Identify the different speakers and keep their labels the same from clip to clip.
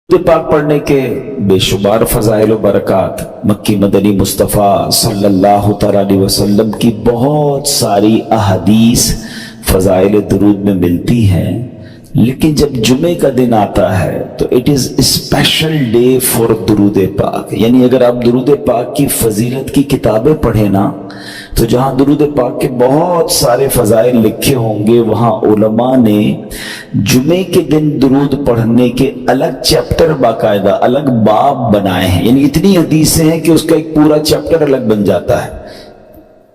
Speaker 1: पाक पढ़ने के बेशुमार फजाइल व बरक़ात मक्की मदनी मुस्तफ़ा सल्लल्लाहु तआला अलैहि वसल्लम की बहुत सारी अहदीस फजाइल दुरूद में मिलती हैं, लेकिन जब जुमे का दिन आता है तो it is special day for दुरूद पाक। यानी अगर आप दुरूद पाक की फजीलत की किताबें पढ़ें ना, तो जहाँ दुरूद पाक के बहुत सारे फजाइल लिखे होंगे वहाँ उलमा ने जुमे के दिन दुरूद पढ़ने के अलग चैप्टर बाकायदा अलग बाब बनाए हैं। यानी इतनी हदीसें हैं कि उसका एक पूरा चैप्टर अलग बन जाता है।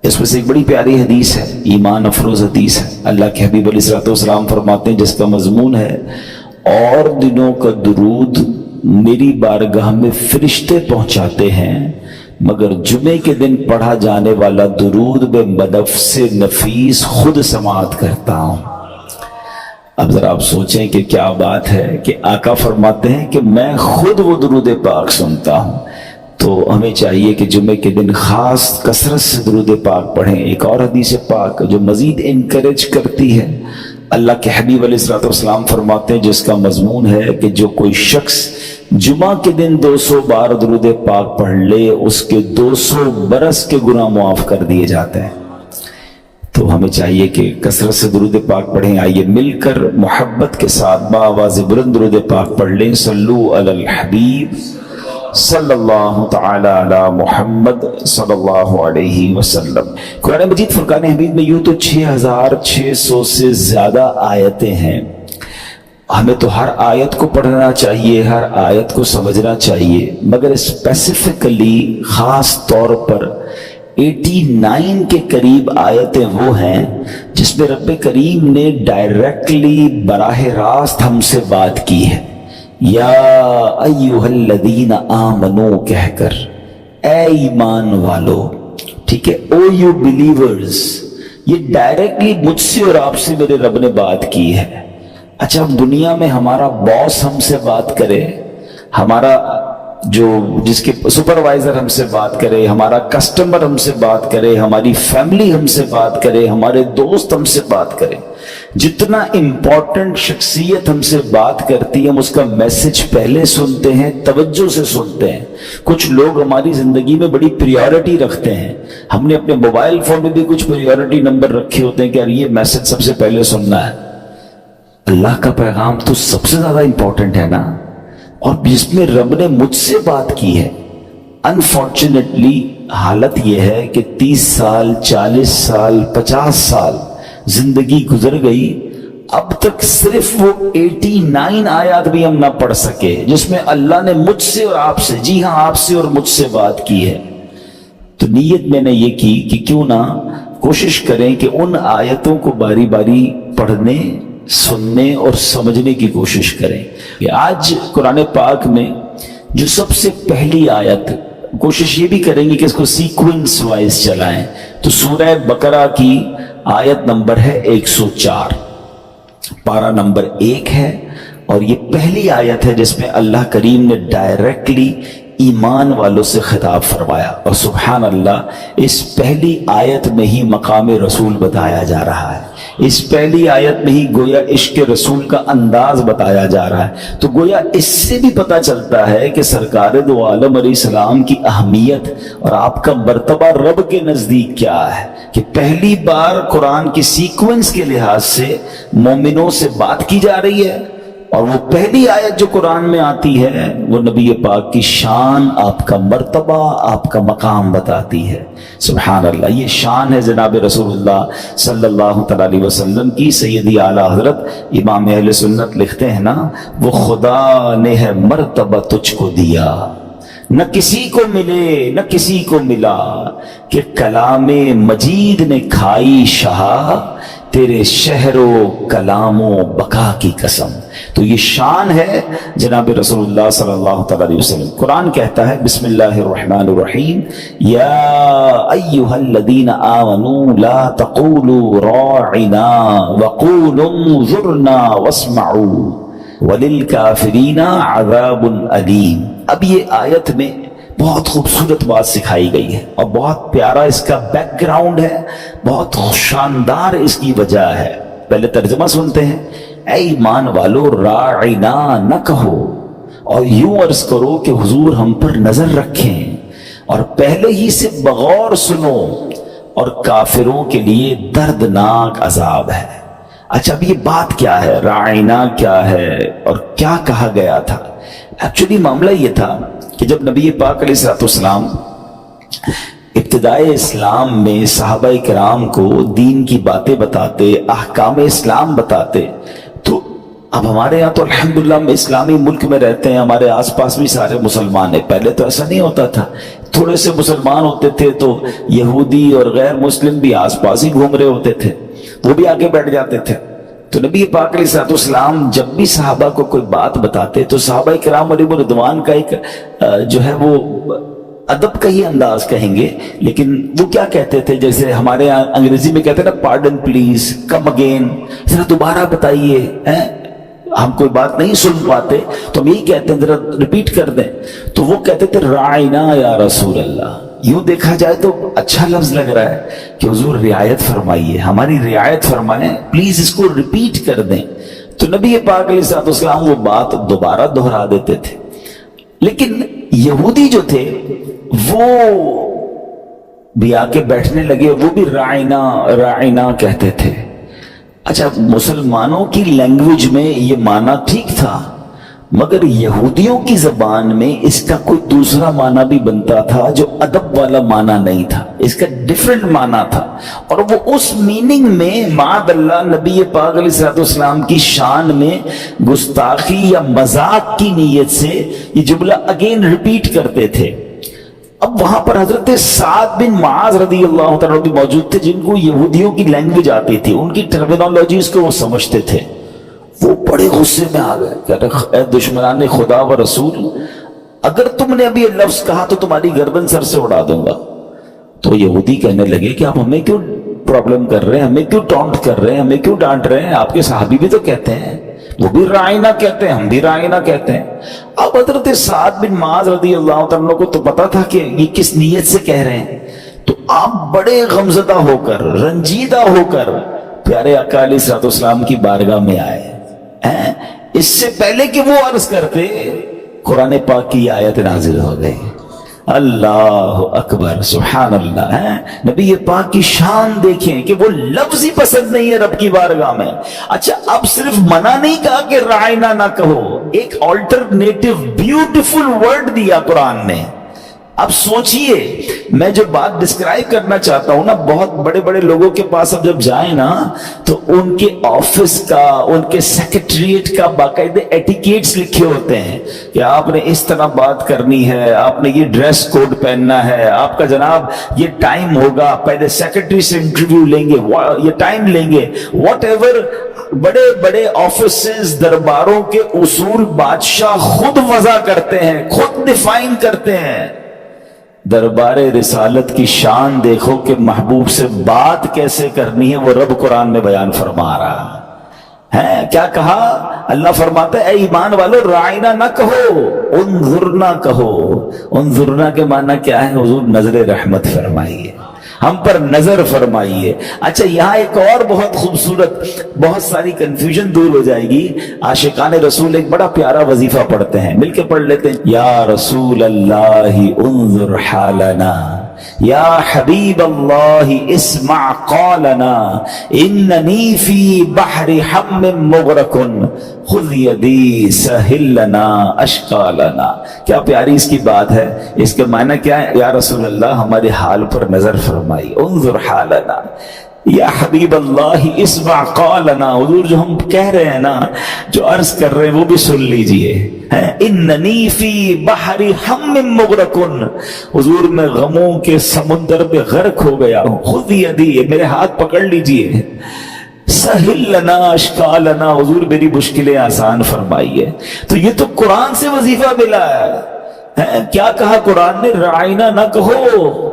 Speaker 1: इसमें से एक बड़ी प्यारी हदीस है, ईमान अफरोज हदीस है। अल्लाह के हबीब अलैहिस्सलाम फरमाते हैं, जिसका मजमून है और दिनों का दुरूद मेरी बारगाह में फरिश्ते पहुंचाते हैं, मगर जुमे के दिन पढ़ा जाने वाला दुरूद में बनफ्से नफीस खुद समाअत करता हूं। अब जरा आप सोचें कि क्या बात है कि आका फरमाते हैं कि मैं खुद वो दुरूद पाक सुनता हूं। तो हमें चाहिए कि जुमे के दिन खास कसरत से दुरूद पाक पढ़ें। एक और हदीस पाक जो मजीद इनकरेज करती है, अल्लाह के हबीब अलैहिस्सलाम फरमाते हैं, जिसका मजमून है कि जो कोई शख्स जुमा के दिन 200 बार दुरूद पाक पढ़ ले, उसके 200 बरस के गुनाह मुआफ कर दिए जाते हैं। तो हमें चाहिए कि कसरत से दुरूद पाक पढ़ें। आइए मिलकर मोहब्बत के साथ बाआवाज़ बुलंद दुरूद पाक पढ़ लें। सल्लू अलल हबीब सल्लल्लाहु तआला अला मुहम्मद सल्लल्लाहु अलैहि वसल्लम। कुरान मजीद फुरकान हमीद में यूं तो 6600 से ज्यादा आयतें हैं। हमें तो हर आयत को पढ़ना चाहिए, हर आयत को समझना चाहिए, मगर स्पेसिफिकली खास तौर पर 89 के करीब आयतें वो हैं जिसमें रब्बे करीम ने डायरेक्टली बराह रास्त हमसे बात की है। या अय्युहल्लज़ीना आमनू कहकर, ए ईमान वालो, ठीक है, ओ यू बिलीवर्स, ये डायरेक्टली मुझसे और आपसे मेरे रब ने बात की है। अच्छा, अब दुनिया में हमारा बॉस हमसे बात करे, हमारा जो जिसके सुपरवाइजर हमसे बात करे, हमारा कस्टमर हमसे बात करे, हमारी फैमिली हमसे बात करे, हमारे दोस्त हमसे बात करे, जितना इंपॉर्टेंट शख्सियत हमसे बात करती है हम उसका मैसेज पहले सुनते हैं, तवज्जो से सुनते हैं। कुछ लोग हमारी जिंदगी में बड़ी प्रायोरिटी रखते हैं। हमने अपने मोबाइल फोन में भी कुछ प्रायोरिटी नंबर रखे होते हैं कि यार ये मैसेज सबसे पहले सुनना है। अल्लाह का पैगाम तो सबसे ज्यादा इंपॉर्टेंट है ना, और जिसमें रब ने मुझसे बात की है। अनफॉर्चुनेटली हालत यह है कि 30 साल 40 साल 50 साल जिंदगी गुजर गई, अब तक सिर्फ वो 89 आयत भी हम ना पढ़ सके जिसमें अल्लाह ने मुझसे और आपसे, जी हां आपसे और मुझसे बात की है। तो नीयत मैंने ये की कि क्यों ना कोशिश करें कि उन आयतों को बारी बारी पढ़ने, सुनने और समझने की कोशिश करें। कि आज कुरान पाक में जो सबसे पहली आयत, कोशिश ये भी करेंगे कि इसको सीक्वेंस वाइज चलाएं। तो सूरह बकरा की आयत नंबर है 104, पारा नंबर 1 है, और ये पहली आयत है जिसमें अल्लाह करीम ने डायरेक्टली ईमान वालों से खिताब फरमाया। और सुभान अल्लाह, इस पहली आयत में ही मकाम रसूल बताया जा रहा है। इस पहली आयत में ही गोया इश्क रसूल का अंदाज बताया जा रहा है। तो गोया इससे भी पता चलता है कि सरकार दो आलम अलैहिस्सलाम की अहमियत और आपका मर्तबा रब के नजदीक क्या है, कि पहली बार कुरान की सीक्वेंस के लिहाज से मोमिनों से बात की जा रही है। और वो पहली आयत जो कुरान में आती है वो नबी पाक की शान, आपका मर्तबा, आपका मकाम बताती है। सुभान अल्लाह, ये शान है जनाब रसूलुल्लाह सल्लल्लाहु अलैहि वसल्लम की। सैयदी आला हजरत इमाम अहले सुन्नत लिखते हैं ना, वो खुदा ने है मर्तबा तुझको दिया, न किसी को मिले न किसी को मिला, कि कलामे मजीद ने खाई शाह, तेरे शहरो कलामो बका की कसम। तो ये शान है जनाब रसूलुल्लाह सल्लल्लाहु अलैहि वसल्लम। कुरान कहता है बिस्मिल्लाहिर्रहमानिर्रहीम, या अय्युहल्लज़ीना आमनू ला तक़ूलू राइना वक़ूलू ज़ुरना वस्मऊ वलिल काफिरीना अज़ाबुन अलीम। अब ये आयत में बहुत खूबसूरत बात सिखाई गई है और बहुत प्यारा इसका बैकग्राउंड है, बहुत शानदार इसकी वजह है। पहले तर्जुमा सुनते हैं। ऐ ईमान वालो, राइना न कहो, اور یوں عرض کرو کہ حضور ہم پر نظر رکھیں اور پہلے ہی سے بغور سنو، اور کافروں کے لیے دردناک عذاب ہے۔ اچھا اب یہ بات کیا ہے، رائنا کیا ہے اور کیا کہا گیا تھا؟ ایکچولی معاملہ یہ تھا کہ جب نبی پاک علیہ السلام ابتدائے اسلام میں صحابہ کرام کو دین کی باتیں بتاتے، احکام اسلام بتاتے، تو اب ہمارے یہاں تو الحمدللہ ہم اسلامی ملک میں رہتے ہیں، ہمارے آس پاس بھی سارے مسلمان ہیں۔ پہلے تو ایسا نہیں ہوتا تھا، تھوڑے سے مسلمان ہوتے تھے تو یہودی اور غیر مسلم بھی آس پاس ہی گھوم رہے ہوتے تھے، وہ بھی آگے بیٹھ جاتے تھے۔ تو نبی پاک علیہ السلام جب بھی صحابہ کو کوئی بات بتاتے تو صحابہ کرام علیہ رضوان کا ایک جو ہے وہ ادب کا ہی انداز کہیں گے، لیکن وہ کیا کہتے تھے، جیسے ہمارے یہاں انگریزی میں کہتے ہیں نا پارڈن پلیز، کم اگین، ذرا دوبارہ بتائیے، ہم کوئی بات نہیں سن پاتے تو ہم یہی کہتے ہیں ذرا ریپیٹ کر دیں۔ تو وہ کہتے تھے رائنا یا رسول اللہ۔ یوں دیکھا جائے تو اچھا لفظ لگ رہا ہے کہ حضور رعایت فرمائیے، ہماری رعایت فرمائیں، پلیز اس کو ریپیٹ کر دیں۔ تو نبی پاک علیہ السلام وہ بات دوبارہ دہرا دیتے تھے، لیکن یہودی جو تھے وہ بھی آ کے بیٹھنے لگے، وہ بھی رائنا رائنا کہتے تھے۔ اچھا مسلمانوں کی لینگویج میں یہ معنی ٹھیک تھا، مگر یہودیوں کی زبان میں اس کا کوئی دوسرا معنی بھی بنتا تھا جو ادب والا معنی نہیں تھا، اس کا ڈیفرنٹ معنی تھا، اور وہ اس میننگ میں معاذ اللہ نبی پاک علیہ السلام کی شان میں گستاخی یا مذاق کی نیت سے یہ جملہ اگین ریپیٹ کرتے تھے۔ اب وہاں پر حضرت سعد بن معاذ رضی اللہ تعالیٰ بھی موجود تھے، جن کو یہودیوں کی لینگویج آتی تھی، ان کی ٹرمینالوجیز کو وہ سمجھتے تھے۔ وہ بڑے غصے میں آ گئے، کہتے اے دشمنان خدا و رسول، اگر تم نے ابھی یہ لفظ کہا تو تمہاری گردن سر سے اڑا دوں گا۔ تو یہودی کہنے لگے کہ آپ ہمیں کیوں پرابلم کر رہے ہیں، ہمیں کیوں ٹانٹ کر رہے ہیں، ہمیں کیوں ڈانٹ رہے ہیں؟ آپ کے صحابی بھی تو کہتے ہیں، وہ بھی رائنا کہتے ہیں، ہم بھی رائنا کہتے ہیں۔ اب حضرت سعد بن معاذ رضی اللہ تعالیٰ کو تو پتا تھا کہ یہ کس نیت سے کہہ رہے ہیں، تو آپ بڑے غمزدہ ہو کر، رنجیدہ ہو کر پیارے آقا علیہ السلام کی بارگاہ میں آئے۔ اس سے پہلے کہ وہ عرض کرتے قرآن پاک کی آیت نازل ہو گئی، اللہ اکبر، سبحان اللہ۔ نبی پاک کی شان دیکھیں کہ وہ لفظ ہی پسند نہیں ہے رب کی بارگاہ میں۔ اچھا اب صرف منع نہیں کہا کہ رائنا نہ کہو، ایک آلٹرنیٹو بیوٹیفل ورڈ دیا قرآن نے۔ اب سوچئے، میں جو بات ڈسکرائب کرنا چاہتا ہوں نا، بہت بڑے بڑے لوگوں کے پاس اب جب جائیں نا تو ان کے آفس کا، ان کے سیکریٹریٹ کا باقاعدہ ایٹیکیٹس لکھے ہوتے ہیں کہ آپ نے اس طرح بات کرنی ہے، آپ نے یہ ڈریس کوڈ پہننا ہے، آپ کا جناب یہ ٹائم ہوگا، پہلے سیکریٹری سے انٹرویو لیں گے، یہ ٹائم لیں گے، واٹ ایور۔ بڑے بڑے آفیسز، درباروں کے اصول بادشاہ خود وضع کرتے ہیں، خود ڈیفائن کرتے ہیں۔ دربار رسالت کی شان دیکھو کہ محبوب سے بات کیسے کرنی ہے، وہ رب قرآن میں بیان فرما رہا ہے۔ کیا کہا؟ اللہ فرماتا ہے اے ایمان والو رائنا نہ کہو، انظرنا کہو۔ انظرنا کے معنی کیا ہے؟ حضور نظر رحمت فرمائیے، ہم پر نظر فرمائیے۔ اچھا یہاں ایک اور بہت خوبصورت، بہت ساری کنفیوژن دور ہو جائے گی۔ عاشقان رسول ایک بڑا پیارا وظیفہ پڑھتے ہیں، مل کے پڑھ لیتے ہیں۔ یا رسول اللہ انظر حالنا، یا حبیب اللہ اسمع قالنا، اننی فی بحر حم مغرق خذ یدی سہل لنا اشکالنا۔ کیا پیاری اس کی بات ہے۔ اس کے معنی کیا ہے؟ یا رسول اللہ ہمارے حال پر نظر فرمائی، انظر حالنا، یا حبیب اللہ اسمع قالنا، حضور جو ہم کہہ رہے ہیں نا، جو عرض کر رہے ہیں وہ بھی سن لیجئے۔ اننی فی بحر حم مغرق، حضور میں غموں کے سمندر میں غرق ہو گیا ہوں، خذ یدی، میرے ہاتھ پکڑ لیجئے، سہل لنا اشکالنا، حضور میری مشکلیں آسان فرمائیے۔ تو یہ تو قرآن سے وظیفہ ملا ہے۔ کیا کہا قرآن نے؟ رائنا نہ کہو،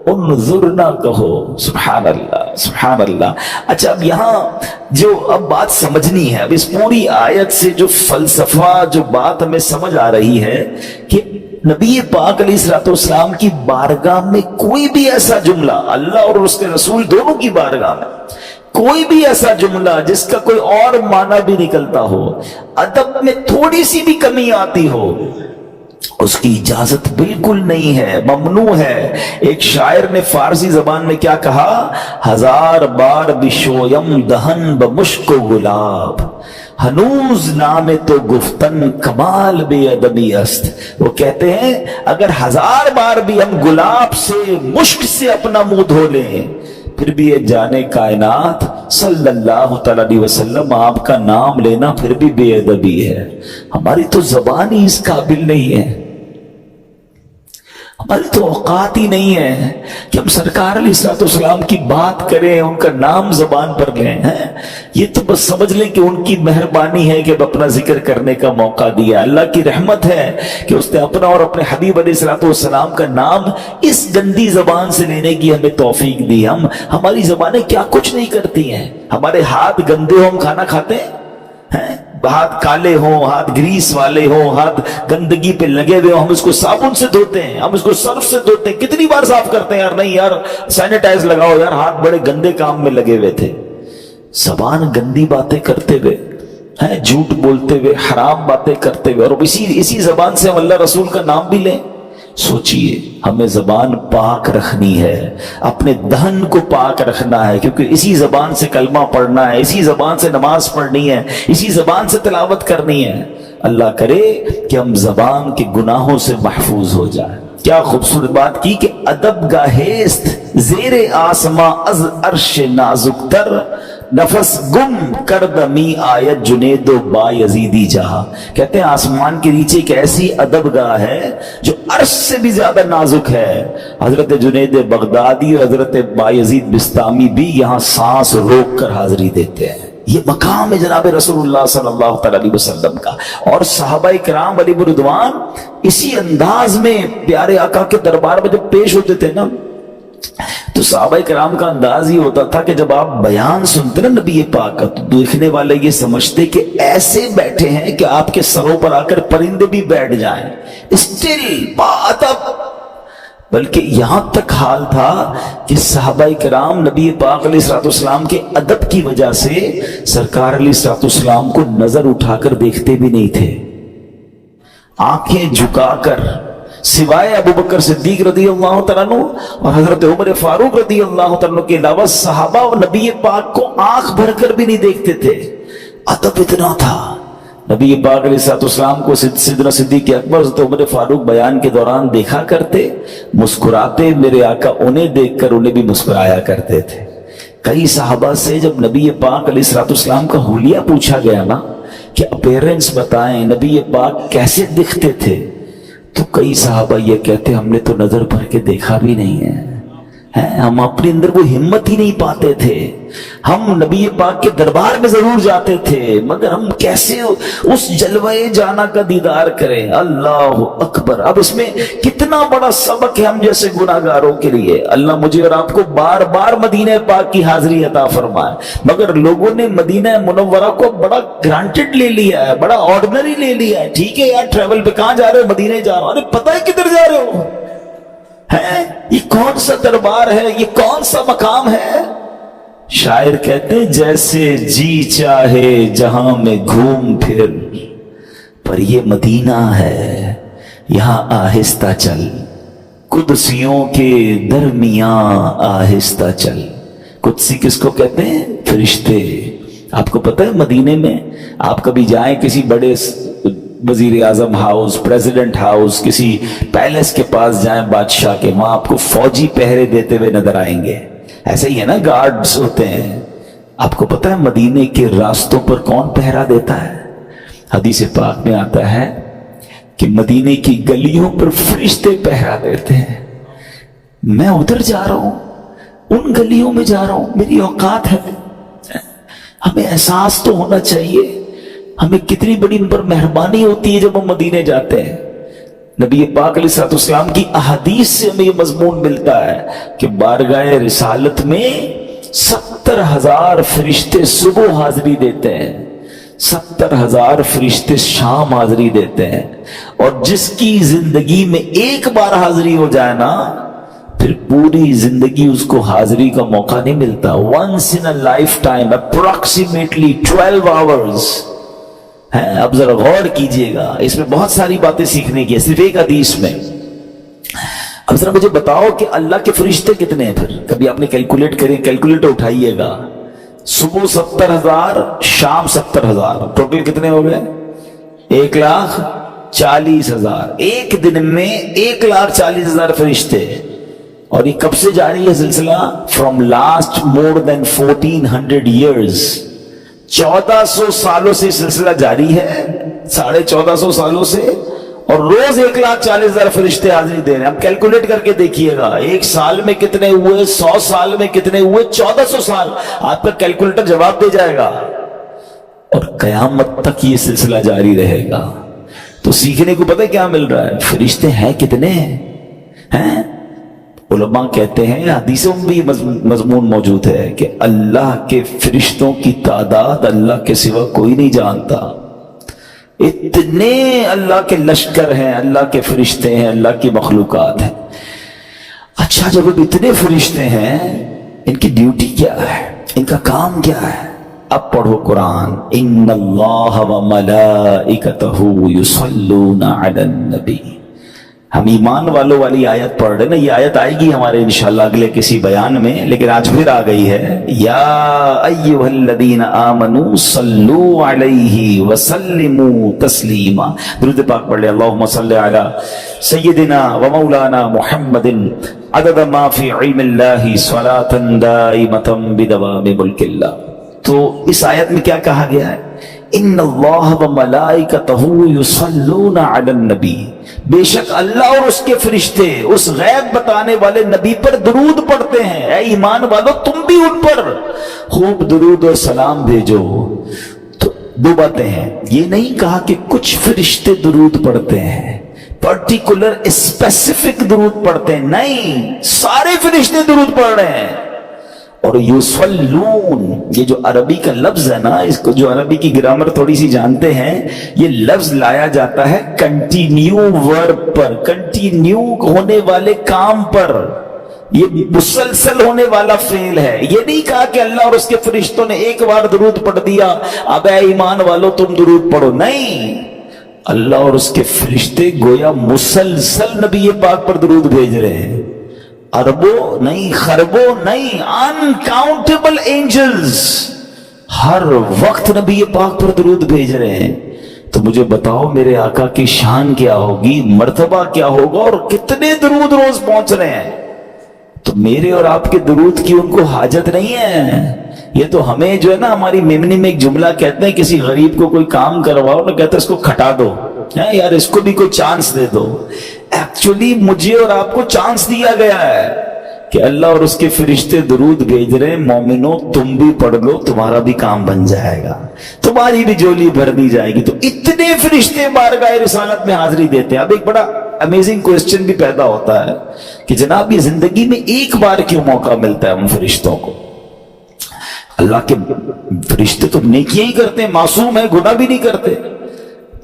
Speaker 1: انظرنا کہو۔ سبحان اللہ، سبحان اللہ۔ اچھا اب یہاں جو اب بات سمجھنی ہے، اب اس پوری آیت سے جو فلسفہ، جو بات ہمیں سمجھ آ رہی ہے کہ نبی پاک علیہ السلام کی بارگاہ میں کوئی بھی ایسا جملہ، اللہ اور اس کے رسول دونوں کی بارگاہ میں کوئی بھی ایسا جملہ جس کا کوئی اور معنی بھی نکلتا ہو، ادب میں تھوڑی سی بھی کمی آتی ہو، اس کی اجازت بالکل نہیں ہے، ممنوع ہے۔ ایک شاعر نے فارسی زبان میں کیا کہا؟ 1000 بار بشویم دہن بمشک و گلاب، ہنوز نام تو گفتن کمال بے ادبی است۔ وہ کہتے ہیں اگر 1000 بار بھی ہم گلاب سے، مشک سے اپنا منہ دھو لیں، پھر بھی یہ جانے کائنات صلی اللہ تعالی علیہ وسلم آپ کا نام لینا پھر بھی بے ادبی ہے۔ ہماری تو زبان ہی اس قابل نہیں ہے، ہماری تو اوقات ہی نہیں ہے کہ ہم سرکار علیہ الصلوۃ والسلام کی بات کریں، ان کا نام زبان پر لیں۔ یہ تو بس سمجھ لیں کہ ان کی مہربانی ہے کہ اب اپنا ذکر کرنے کا موقع دیا، اللہ کی رحمت ہے کہ اس نے اپنا اور اپنے حبیب علیہ الصلوۃ والسلام کا نام اس گندی زبان سے لینے کی ہمیں توفیق دی۔ ہماری زبانیں کیا کچھ نہیں کرتی ہیں، ہمارے ہاتھ گندے ہو ہم کھانا کھاتے ہیں، ہاتھ کالے ہوں، ہاتھ گریس والے ہوں، ہاتھ گندگی پہ لگے ہوئے ہوں، ہم اس کو صابن سے دھوتے ہیں، ہم اس کو سرف سے دھوتے ہیں، کتنی بار صاف کرتے ہیں، یار نہیں یار سینیٹائز لگاؤ، یار ہاتھ بڑے گندے کام میں لگے ہوئے تھے۔ زبان گندی باتیں کرتے ہوئے، جھوٹ بولتے ہوئے، حرام باتیں کرتے ہوئے، اور اسی زبان سے ہم اللہ رسول کا نام بھی لیں۔ سوچئے ہمیں زبان پاک رکھنی ہے، اپنے دہن کو پاک رکھنا ہے، کیونکہ اسی زبان سے کلمہ پڑھنا ہے، اسی زبان سے نماز پڑھنی ہے، اسی زبان سے تلاوت کرنی ہے۔ اللہ کرے کہ ہم زبان کے گناہوں سے محفوظ ہو جائیں۔ کیا خوبصورت بات کی کہ ادب گاہیست زیر آسماں از عرش نازک تر، نفس گم کردمی آیت جنید و با یزیدی جہاں۔ کہتے ہیں آسمان کے نیچے ایک ایسی ادب گاہ ہے جو عرش سے بھی زیادہ نازک ہے۔ حضرت جنید بغدادی اور حضرت با یزید بستامی بھی یہاں سانس روک کر حاضری دیتے ہیں۔ یہ مقام ہے جناب رسول اللہ صلی اللہ علیہ وسلم کا۔ اور صحابہ کرام علیہ رضوان اسی انداز میں پیارے آقا کے دربار میں جب پیش ہوتے تھے نا، تو صحابہ کرام کا انداز یہ ہوتا تھا کہ جب آپ بیان سنتے نا نبی پاک کا، تو دیکھنے والے یہ سمجھتے کہ ایسے بیٹھے ہیں کہ آپ کے سروں پر آ کر پرندے بھی بیٹھ جائیں، اسٹل بادب۔ بلکہ یہاں تک حال تھا کہ صحابہ کرام نبی پاک علیہ الصلوۃ والسلام کے ادب کی وجہ سے سرکار علیہ الصلوۃ والسلام کو نظر اٹھا کر دیکھتے بھی نہیں تھے، آنکھیں جھکا کر، سوائے ابو بکر صدیق رضی اللہ تعالیٰ عنہ اور حضرت عمر فاروق رضی اللہ تعالیٰ عنہ کے علاوہ صحابہ اور نبی پاک کو آنکھ بھر کر بھی نہیں دیکھتے تھے۔ ادب اتنا تھا۔ نبی پاک علیہ الصلوۃ والسلام کو سیدنا صدیق اکبر حضرت عمر فاروق بیان کے دوران دیکھا کرتے، مسکراتے، میرے آقا انہیں دیکھ کر انہیں بھی مسکرایا کرتے تھے۔ کئی صحابہ سے جب نبی پاک علیہ الصلوۃ والسلام کا حلیہ پوچھا گیا نا کہ اپیرنس بتائیں، نبی پاک کیسے دکھتے تھے، تو کئی صحابہ یہ کہتے ہم نے تو نظر بھر کے دیکھا بھی نہیں ہے، ہم اپنے اندر وہ ہمت ہی نہیں پاتے تھے۔ ہم نبی پاک کے دربار میں ضرور جاتے تھے، مگر ہم کیسے اس جلوہ جانا کا دیدار کریں۔ اللہ اکبر! اب اس میں کتنا بڑا سبق ہے ہم جیسے گناہگاروں کے لیے۔ اللہ مجھے اور آپ کو بار بار مدینہ پاک کی حاضری عطا فرمائے، مگر لوگوں نے مدینہ منورہ کو بڑا گرانٹڈ لے لیا ہے، بڑا آرڈنری لے لیا ہے۔ ٹھیک ہے یار، ٹریول پہ کہاں جا رہے ہو؟ مدینہ جا رہا ہوں۔ ارے پتہ ہے کدھر جا رہے ہو؟ یہ کون سا دربار ہے؟ یہ کون سا مقام ہے؟ شاعر کہتے ہیں جیسے جی چاہے جہاں میں گھوم پھر، پر یہ مدینہ ہے یہاں آہستہ چل، قدسیوں کے درمیان آہستہ چل۔ قدسی کس کو کہتے ہیں؟ فرشتے۔ آپ کو پتہ ہے مدینے میں آپ کبھی جائیں کسی بڑے وزیر اعظم ہاؤس، پریزیڈنٹ ہاؤس، کسی پیلس کے پاس جائیں بادشاہ کے، وہاں آپ کو فوجی پہرے دیتے ہوئے نظر آئیں گے۔ ایسے ہی ہے نا، گارڈز ہوتے ہیں۔ آپ کو پتہ ہے مدینے کے راستوں پر کون پہرا دیتا ہے؟ حدیث پاک میں آتا ہے کہ مدینے کی گلیوں پر فرشتے پہرا دیتے ہیں۔ میں ادھر جا رہا ہوں، ان گلیوں میں جا رہا ہوں، میری اوقات ہے۔ ہمیں احساس تو ہونا چاہیے ہمیں کتنی بڑی ان پر مہربانی ہوتی ہے جب ہم مدینے جاتے ہیں۔ نبی پاک علیہ الصلوۃ والسلام کی احادیث سے ہمیں یہ مضمون ملتا ہے کہ بارگاہ رسالت میں 70,000 فرشتے صبح حاضری دیتے ہیں، 70,000 فرشتے شام حاضری دیتے ہیں، اور جس کی زندگی میں ایک بار حاضری ہو جائے نا फिर पूरी जिंदगी उसको हाजिरी का मौका नहीं मिलता। Once in a lifetime approximately 12 hours है। अब जरा गौर कीजिएगा, इसमें बहुत सारी बातें सीखने की है सिर्फ एक हदीस में। अब जरा मुझे बताओ कि अल्लाह के फरिश्ते कितने हैं? फिर कभी आपने कैलकुलेट करें, कैलकुलेटर उठाइएगा। सुबह 70,000, शाम 70,000, टोटल कितने हो गए? 1,40,000। एक दिन में 1,40,000 फरिश्ते। और ये कब से जारी है सिलसिला? From last more than 1400 years. 1400 सालों से सिलसिला जारी है, 1450 सालों से। और रोज 1,40,000 फरिश्ते हाजिरी दे रहे हैं। अब कैलकुलेट करके देखिएगा, एक साल में कितने हुए, 100 साल में कितने हुए, 1400 साल। आपका कैलकुलेटर जवाब दे जाएगा। और कयामत तक ये सिलसिला जारी रहेगा। तो सीखने को पता है क्या मिल रहा है? फरिश्ते हैं कितने हैं? उलमा कहते हैं, हदीसों में भी मजमून मौजूद है कि अल्लाह के फरिश्तों की तादाद अल्लाह के सिवा कोई नहीं जानता। इतने अल्लाह के लश्कर हैं, अल्लाह के फरिश्ते हैं, अल्लाह की मखलूकात है। अच्छा, जब अब इतने फरिश्ते हैं, इनकी ड्यूटी क्या है, इनका काम क्या है? अब पढ़ो कुरान। इन्नल्लाह व मलाइकतहू युसल्लूना अलन नबी। हम ईमान वालों वाली आयत पढ़ रहे ना, ये आयत आएगी हमारे इंशाअल्लाह अगले किसी बयान में, लेकिन आज फिर आ गई है। या अय्युहल्लज़ीना आमनू सल्लू अलैहि व सल्लिमू तस्लीमा। दुरूद पाक पढ़ ले। अल्लाहुम्मा सल्लि अला सय्यिदिना व मौलाना मुहम्मदिन अदद मा फी इल्मिल्लाहि सलातन दाइमतन बिदवामि मुल्किल्लाह। तो इस आयत में क्या कहा गया है? इन्नल्लाह व मलाइकतहू युसल्लूना अलन नबी। बेशक अल्लाह और उसके फरिश्ते उस गैब बताने वाले नबी पर दुरूद पढ़ते हैं। ऐ ईमान वालों, तुम भी उन पर खूब दुरूद और सलाम भेजो। तो दो बातें हैं, ये नहीं कहा कि कुछ फरिश्ते दुरूद पढ़ते हैं, पर्टिकुलर स्पेसिफिक दुरूद पढ़ते हैं, नहीं, सारे फरिश्ते दुरूद पढ़ रहे हैं। और युसल्लून, ये जो अरबी का लफ्ज है ना, इसको जो अरबी की ग्रामर थोड़ी सी जानते हैं, ये लफ्ज लाया जाता है कंटिन्यू वर्ब पर, कंटिन्यू होने वाले काम पर। ये मुसलसल होने वाला फेल है। ये नहीं कहा कि अल्लाह और उसके फरिश्तों ने एक बार दुरूद पढ़ दिया, अब ऐ ईमान वालों तुम दुरूद पढ़ो, नहीं। अल्लाह और उसके फरिश्ते गोया मुसलसल नबी पाक पर दुरूद भेज रहे हैं। अरबों नहीं, खरबों नहीं, अनकाउंटेबल एंजल्स हर वक्त नबी पाक पर दुरूद भेज रहे हैं। तो मुझे बताओ, मेरे आका की शान क्या होगी, मर्तबा क्या होगा, और कितने दुरूद रोज पहुंच रहे हैं। तो मेरे और आपके दुरूद की उनको हाजत नहीं है। ये तो हमें जो है ना, हमारी मेमनी में एक जुमला कहते हैं, किसी गरीब को कोई काम करवाओ ना, कहते हैं इसको खटा दो, है यार, इसको भी कोई चांस दे दो। एक्चुअली मुझे और आपको चांस दिया गया है कि अल्लाह और उसके फरिश्ते दुरूद भेज रहे हैं। मोमिनो, तुम भी पढ़ लो, तुम्हारा भी काम बन जाएगा, तुम्हारी भी झोली भर दी जाएगी। तो इतने फरिश्ते बारगाह रिसालत में हाजिरी देते हैं। अब एक बड़ा अमेजिंग क्वेश्चन भी पैदा होता है कि जनाब, ये जिंदगी में एक बार क्यों मौका मिलता है उन फरिश्तों को? अल्लाह के फरिश्ते तो नेकियां ही करते हैं, मासूम है, गुनाह भी नहीं करते।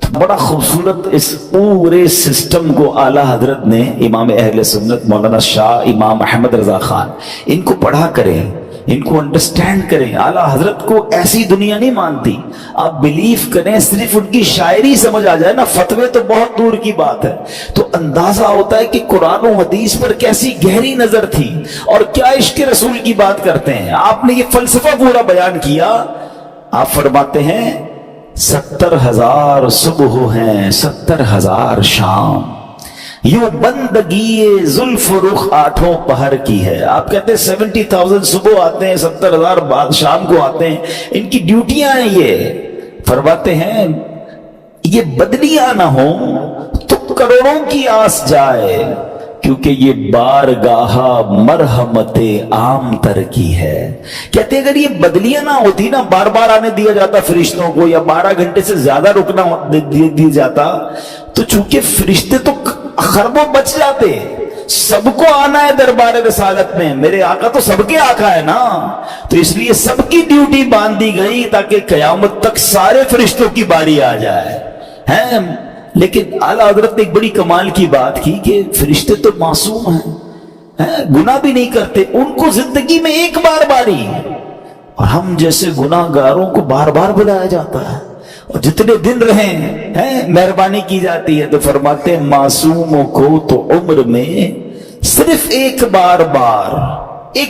Speaker 1: तो बड़ा खूबसूरत इस पूरे सिस्टम को आला हजरत ने, इमाम अहले सुन्नत मौलाना शाह इमाम अहमद रजा खान, इनको पढ़ा करें, इनको अंडरस्टैंड करें। आला हजरत को ऐसी दुनिया नहीं मानती। आप बिलीव करें, सिर्फ उनकी शायरी समझ आ जाए ना, फतवे तो बहुत दूर की बात है, तो अंदाजा होता है कि कुरान और हदीस पर कैसी गहरी नजर थी और क्या इश्क रसूल की बात करते हैं। आपने ये फलसफा पूरा बयान किया। आप फरमाते हैं 70,000 सुबह हैं, 70,000 शाम, यूं बंदगी जुल्फ रुख आठों पहर की है। आप कहते हैं 70,000 सुबह आते हैं, 70,000 बाद शाम को आते हैं, इनकी ड्यूटियां हैं। ये फरमाते हैं, ये बदलियां ना हो तो करोड़ों की आस जाए, क्योंकि ये बारगाहा मरहमते आम तर की है। कहते अगर ये बदलियां ना होती ना, बार बार आने दिया जाता फरिश्तों को, या 12 घंटे से ज्यादा रुकना दिया जाता, तो चूंकि फरिश्ते तो खरबों बच जाते। सबको आना है दरबार रिसालत में, मेरे आका तो सबके आका है ना, तो इसलिए सबकी ड्यूटी बांध दी गई ताकि कयामत तक सारे फरिश्तों की बारी आ जाए, हैं। लेकिन आला हजरत ने एक बड़ी कमाल की बात की कि फरिश्ते तो मासूम हैं, गुनाह भी नहीं करते, उनको जिंदगी में एक बार बारी, और हम जैसे गुनाहगारों को बार बार बुलाया जाता है और जितने दिन रहे हैं मेहरबानी की जाती है। तो फरमाते हैं मासूमों को तो उम्र में सिर्फ एक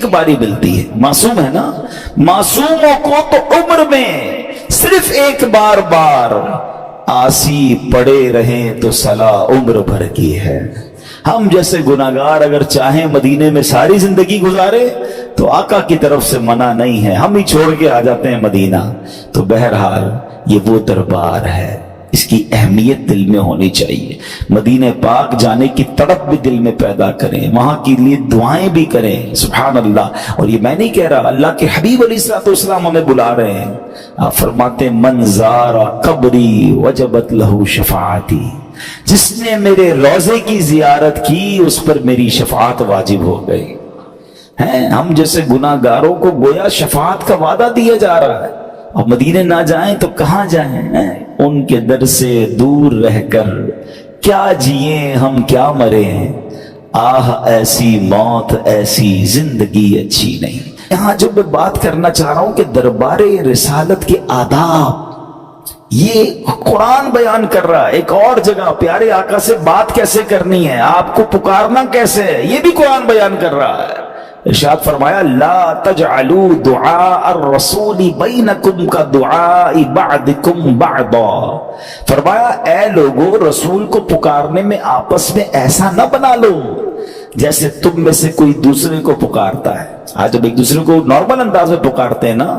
Speaker 1: बारी मिलती है। मासूम है ना, मासूमों को तो उम्र में सिर्फ एक बार आसी पड़े रहें तो सलाह उम्र भर की है। हम जैसे गुनाहगार अगर चाहें मदीने में सारी जिंदगी गुजारे तो आका की तरफ से मना नहीं है, हम ही छोड़ के आ जाते हैं मदीना। तो बहरहाल ये वो दरबार है, इसकी अहमियत दिल में होनी चाहिए। मदीने पाक जाने की तड़प भी दिल में पैदा करें, वहां के लिए दुआएं भी करें। सुभान अल्लाह। और ये मैं नहीं कह रहा, अल्लाह के हबीब अलैहिस्सलाम हमें बुला रहे हैं। आप फरमाते मन ज़ारा कब्री वजबत लहू शफाअती, जिसने मेरे रोजे की जियारत की उस पर मेरी शफाअत वाजिब हो गई है। हम जैसे गुनाहगारों को गोया शफाअत का वादा दिया जा रहा है, और मदीने ना जाएं तो कहां जाएं? उनके दर से दूर रहकर क्या जिए हम क्या मरे, आह ऐसी मौत ऐसी जिंदगी अच्छी नहीं। यहां जो मैं बात करना चाह रहा हूं कि दरबारे रिसालत के आदाब ये कुरान बयान कर रहा है। एक और जगह प्यारे आका से बात कैसे करनी है, आपको पुकारना कैसे है, ये भी कुरान बयान कर रहा है। इरशाद फरमाया ला तजअलू दुआ ar-रसूली बैनकुम का दुआई बअदकुम बअदा। फरमाया ए लोगों, रसूल को पुकारने में आपस में ऐसा न बना लो जैसे तुम में से कोई दूसरे को पुकारता है। आज जब एक दूसरे को नॉर्मल अंदाज में पुकारते हैं ना,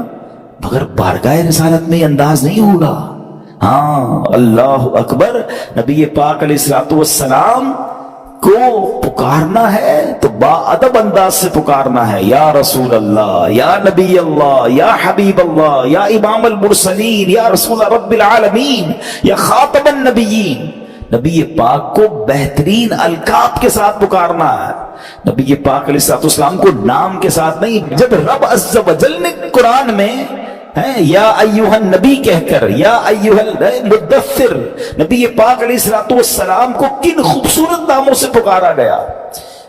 Speaker 1: मगर बारगाह रिसालत में अंदाज नहीं होगा। हाँ, अल्लाह अकबर। नबी पाक अलैहिस्सलाम को पुकारना है तो बाअदब अंदाज से पुकारना है। या रसूल अल्लाह, या नबी अल्लाह, या हबीब अल्लाह, या इमाम अल मुरसलीन, या रसूल रब्बिल आलमीन, या खातमन नबीयीन। नबी पाक को बेहतरीन अलकाब के साथ पुकारना है। नबी पाक अलैहिस्सलाम को नाम के साथ नहीं। जब रब अज़्ज़ व जल ने कुरान में या अय्युहन नबी कहकर या अय्युहल मुद्दस्सिर, नबी पाक अलैहिस्सलाम को किन खूबसूरत नामों से पुकारा गया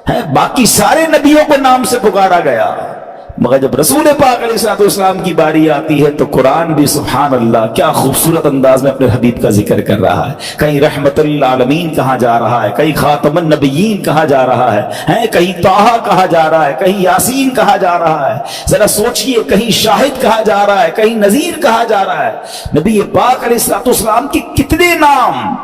Speaker 1: है। बाकी सारे नबियों को नाम से पुकारा गया, मगर जब रसूल पाक अलैहिस्सलाम की बारी आती है तो कुरान भी सुभान अल्लाह क्या खूबसूरत अंदाज में अपने हबीब का जिक्र कर रहा है। कहीं रहमतुल आलमीन कहा जा रहा है, कहीं खातमुन नबिय्यीन कहा जा रहा है, कहीं ताहा कहा जा रहा है, कहीं यासीन कहा जा रहा है। जरा सोचिए, कहीं शाहिद कहा जा रहा है, कहीं नजीर कहा जा रहा है। नबी पाक अलैहिस्सलाम के कितने नाम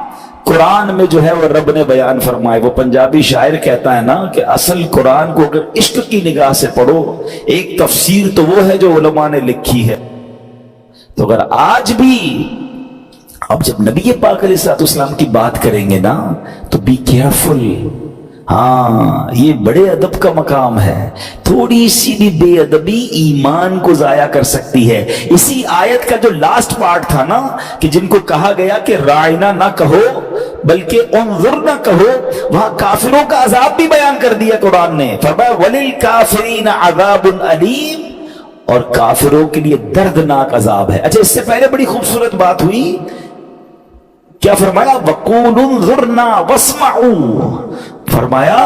Speaker 1: कुरान में जो है वो रब ने बयान फरमाए। वो पंजाबी शायर कहता है ना कि असल कुरान को अगर इश्क की निगाह से पढ़ो, एक तफसीर तो वो है जो उलमा ने लिखी है। तो अगर आज भी अब जब नबी पाक अलैहिस्सलाम की बात करेंगे ना तो बी केयरफुल। हाँ, ये बड़े अदब का मकाम है। थोड़ी सी भी बेअदबी ईमान को जाया कर सकती है। इसी आयत का जो लास्ट पार्ट था ना कि जिनको कहा गया कि राइना ना कहो बल्कि उन्जुर ना कहो, वहां काफिरों का अजाब भी बयान कर दिया कुरान ने। फरमाया वलिल काफिरीन अज़ाबुन अलीम, और काफिरों के लिए दर्दनाक अजाब है। अच्छा, इससे पहले बड़ी खूबसूरत बात हुई, क्या फरमाया वक़ूलु उन्जुरना वस्मऊ। फरमाया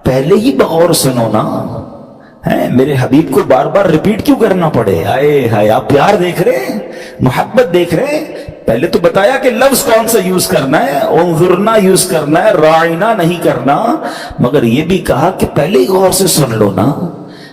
Speaker 1: पहले ही बगौर सुनो ना, है मेरे हबीब को बार बार रिपीट क्यों करना पड़े। आए हाय, आप प्यार देख रहे हैं, मोहब्बत देख रहे हैं। पहले तो बताया कि लफ्ज कौन सा यूज करना है, उन्जुरना यूज करना है, राइना नहीं करना। मगर ये भी कहा कि पहले ही गौर से सुन लो ना,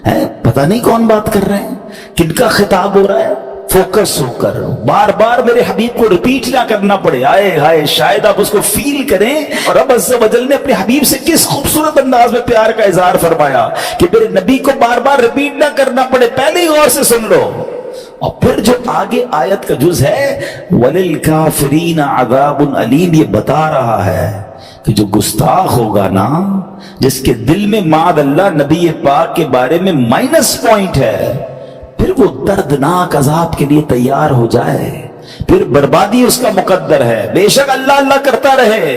Speaker 1: है पता नहीं कौन बात कर रहे हैं, किनका खिताब हो रहा है। फोकस होकर बार बार मेरे हबीब को रिपीट ना करना पड़े। आए हाय, शायद आप उसको फील करें। और रब अज़्ज़ व जल ने अपने हबीब से किस खूबसूरत अंदाज में प्यार का इजहार फरमाया कि मेरे नबी को बार बार रिपीट ना करना पड़े, पहले ही गौर से सुन लो। और फिर जो आगे आयत का जुज है वलिल काफिरीन अज़ाबुन अलीम, ये बता रहा है कि जो गुस्ताख होगा ना, जिसके दिल में माद अल्लाह नबी पाक के बारे में माइनस पॉइंट है, फिर वो दर्दनाक अजाब के लिए तैयार हो जाए, फिर बर्बादी उसका मुकद्दर है। बेशक अल्लाह अल्लाह करता रहे,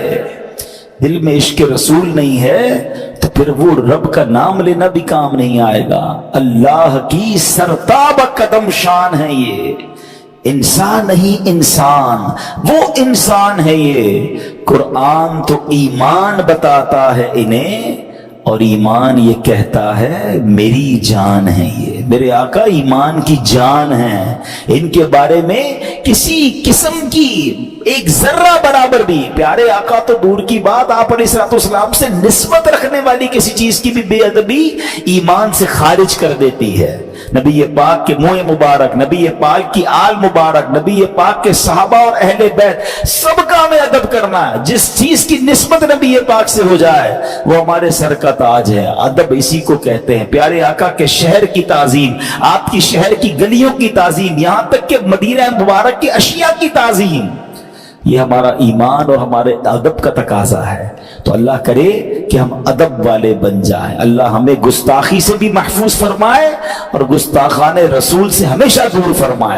Speaker 1: दिल में इश्क रसूल नहीं है तो फिर वो रब का नाम लेना भी काम नहीं आएगा। अल्लाह की सरताब कदम शान है ये, इंसान नहीं इंसान, वो इंसान है ये। कुरान तो ईमान बताता है इन्हें, اور ایمان یہ کہتا ہے میری جان ہے، یہ میرے آقا ایمان کی جان ہے، ان کے بارے میں کسی قسم کی ایک ذرہ برابر بھی، پیارے آقا تو دور کی بات، آپ علیہ الصلوۃ والسلام سے نسبت رکھنے والی کسی چیز کی بھی بے ادبی ایمان سے خارج کر دیتی ہے۔ نبی پاک کے منہ مبارک، نبی پاک کی آل مبارک، نبی پاک کے صحابہ اور اہل بیت، سب کا ہمیں ادب کرنا ہے۔ جس چیز کی نسبت نبی پاک سے ہو جائے وہ ہمارے سر کا تاج ہے۔ ادب اسی کو کہتے ہیں۔ پیارے آقا کے شہر کی تعظیم، آپ کی شہر کی گلیوں کی تعظیم، یہاں تک کہ مدینہ مبارک کی اشیاء کی تعظیم، یہ ہمارا ایمان اور ہمارے ادب کا تقاضا ہے۔ تو اللہ کرے کہ ہم ادب والے بن جائیں۔ اللہ ہمیں گستاخی سے بھی محفوظ فرمائے اور گستاخان رسول سے ہمیشہ دور فرمائے۔